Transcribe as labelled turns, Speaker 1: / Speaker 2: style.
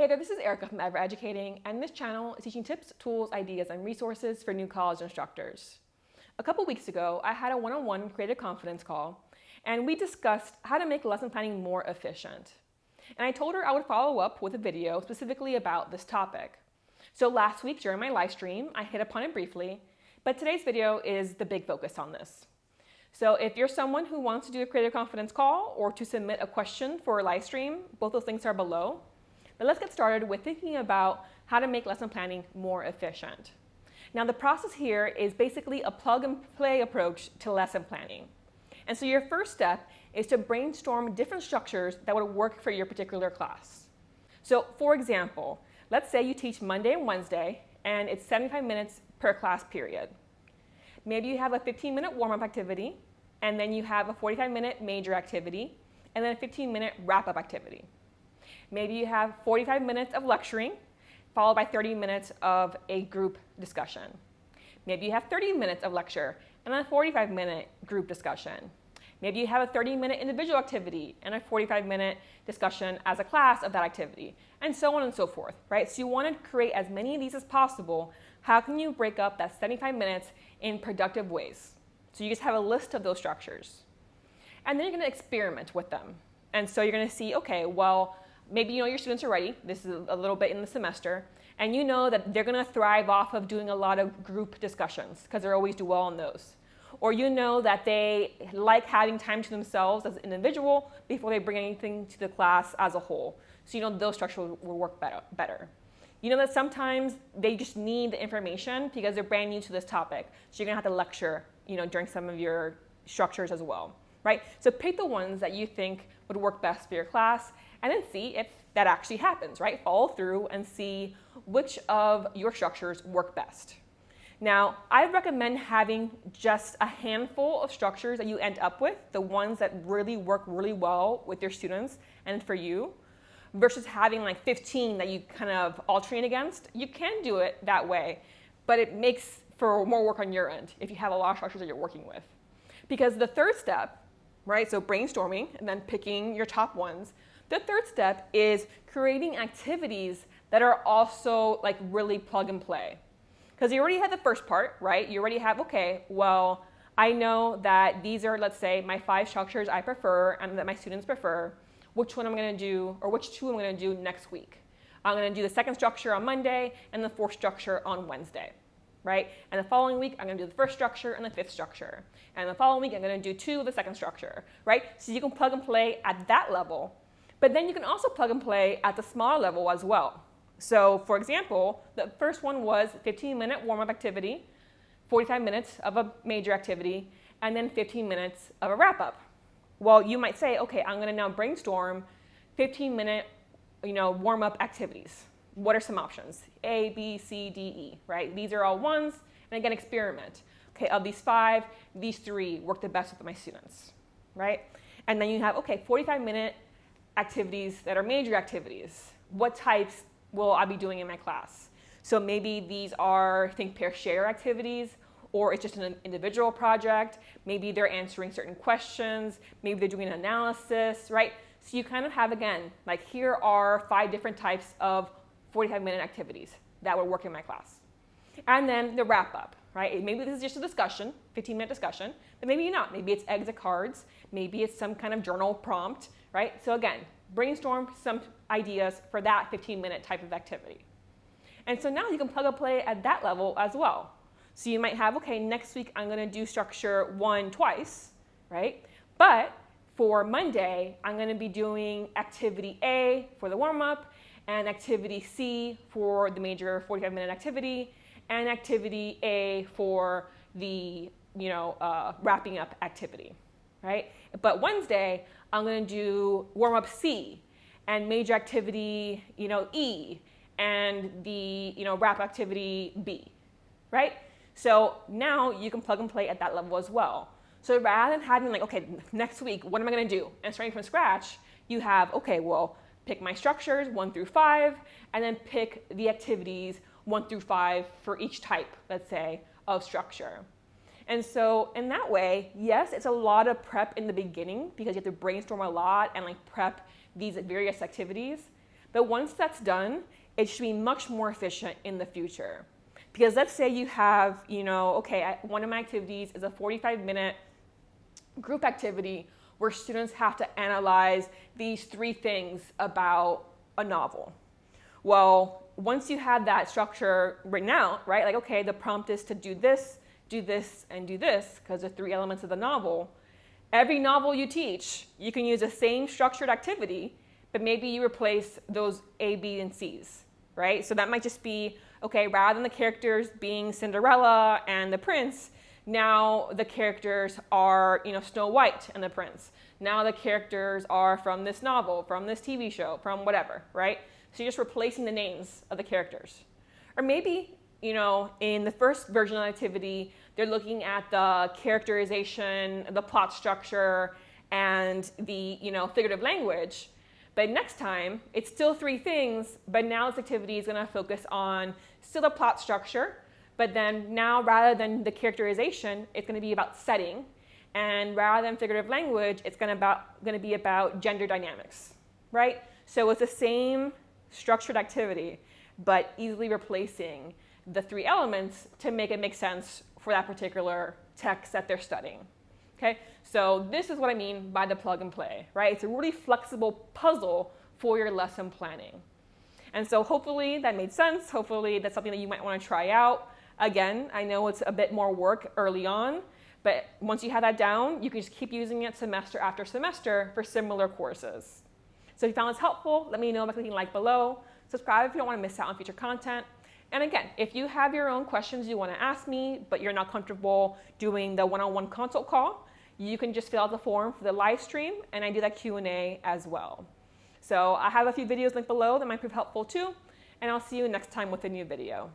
Speaker 1: Hey there, this is Erica from Ever Educating, and this channel is teaching tips, tools, ideas, and resources for new college instructors. A couple weeks ago, I had a one-on-one creative confidence call, and we discussed how to make lesson planning more efficient. And I told her I would follow up with a video specifically about this topic. So last week during my live stream, I hit upon it briefly, but today's video is the big focus on this. So if you're someone who wants to do a creative confidence call or to submit a question for a live stream, both those links are below. But let's get started with thinking about how to make lesson planning more efficient. Now the process here is basically a plug and play approach to lesson planning. And so your first step is to brainstorm different structures that would work for your particular class. So for example, let's say you teach Monday and Wednesday and it's 75 minutes per class period. Maybe you have a 15-minute warm-up activity, and then you have a 45-minute major activity, and then a 15-minute wrap-up activity. Maybe you have 45 minutes of lecturing, followed by 30 minutes of a group discussion. Maybe you have 30 minutes of lecture, and then a 45-minute group discussion. Maybe you have a 30-minute individual activity, and a 45-minute discussion as a class of that activity, and so on and so forth, right? So you want to create as many of these as possible. How can you break up that 75 minutes in productive ways? So you just have a list of those structures. And then you're going to experiment with them. And so you're going to see, okay, well, maybe you know your students are ready. This is a little bit in the semester. And you know that they're going to thrive off of doing a lot of group discussions because they always do well on those. Or you know that they like having time to themselves as an individual before they bring anything to the class as a whole. So you know those structures will work better. You know that sometimes they just need the information because they're brand new to this topic. So you're going to have to lecture, during some of your structures as well, right? So pick the ones that you think would work best for your class and then see if that actually happens, right? Follow through and see which of your structures work best. Now, I recommend having just a handful of structures that you end up with, the ones that really work really well with your students and for you, versus having like 15 that you kind of alternate against. You can do it that way, but it makes for more work on your end if you have a lot of structures that you're working with. Because the third step, right, so brainstorming and then picking your top ones, the third step is creating activities that are also like really plug and play. Because you already have the first part, right? You already have, okay, well, I know that these are, let's say, my 5 structures I prefer and that my students prefer. Which one I'm going to do, or which 2 I'm going to do next week. I'm going to do the second structure on Monday and the fourth structure on Wednesday, right? And the following week, I'm going to do the first structure and the fifth structure. And the following week, I'm going to do 2 of the second structure, right? So you can plug and play at that level, but then you can also plug and play at the smaller level as well. So for example, the first one was 15-minute warm-up activity, 45 minutes of a major activity, and then 15 minutes of a wrap-up. Well, you might say, okay, I'm going to now brainstorm 15-minute, warm-up activities. What are some options? A, B, C, D, E, right? These are all ones, and again, experiment. Okay, of these 5, these 3 work the best with my students, right? And then you have, okay, 45-minute activities that are major activities. What types will I be doing in my class? So maybe these are think, pair, share activities, or it's just an individual project. Maybe they're answering certain questions. Maybe they're doing an analysis, right? So you kind of have, again, like here are 5 different types of 45-minute activities that would work in my class. And then the wrap up, right? Maybe this is just a discussion, 15-minute discussion, but maybe not. Maybe it's exit cards. Maybe it's some kind of journal prompt, right? So again, brainstorm some ideas for that 15-minute type of activity. And so now you can plug and play at that level as well. So you might have, okay, next week I'm going to do structure 1 twice, right? But for Monday, I'm going to be doing activity A for the warm-up and activity C for the major 45-minute activity and activity A for the, wrapping up activity, right? But Wednesday, I'm going to do warm-up C and major activity, E and the, wrap activity B, right? So now you can plug and play at that level as well. So rather than having like, okay, next week, what am I going to do? And starting from scratch, you have, okay, well, pick my structures 1 through 5, and then pick the activities 1 through 5 for each type, let's say, of structure. And so in that way, yes, it's a lot of prep in the beginning because you have to brainstorm a lot and like prep these various activities. But once that's done, it should be much more efficient in the future. Because let's say you have, okay, one of my activities is a 45-minute group activity where students have to analyze these 3 things about a novel. Well, once you have that structure written out, right, like, okay, the prompt is to do this, and do this, because the 3 elements of the novel, every novel you teach, you can use the same structured activity, but maybe you replace those A, B, and C's, right? So that might just be, okay, rather than the characters being Cinderella and the prince, now the characters are, Snow White and the prince. Now the characters are from this novel, from this TV show, from whatever, right? So you're just replacing the names of the characters. Or maybe, in the first version of the activity, they're looking at the characterization, the plot structure, and the, figurative language. But next time, it's still 3 things, but now this activity is going to focus on still the plot structure, but then now rather than the characterization, it's going to be about setting. And rather than figurative language, it's going to be about gender dynamics, right? So it's the same structured activity, but easily replacing the 3 elements to make it make sense for that particular text that they're studying. Okay, so this is what I mean by the plug and play, right? It's a really flexible puzzle for your lesson planning. And so hopefully that made sense. Hopefully that's something that you might want to try out. Again, I know it's a bit more work early on, but once you have that down, you can just keep using it semester after semester for similar courses. So if you found this helpful, let me know by clicking like below. Subscribe if you don't want to miss out on future content. And again, if you have your own questions you want to ask me, but you're not comfortable doing the one-on-one consult call, you can just fill out the form for the live stream, and I do that Q&A as well. So I have a few videos linked below that might prove helpful too, and I'll see you next time with a new video.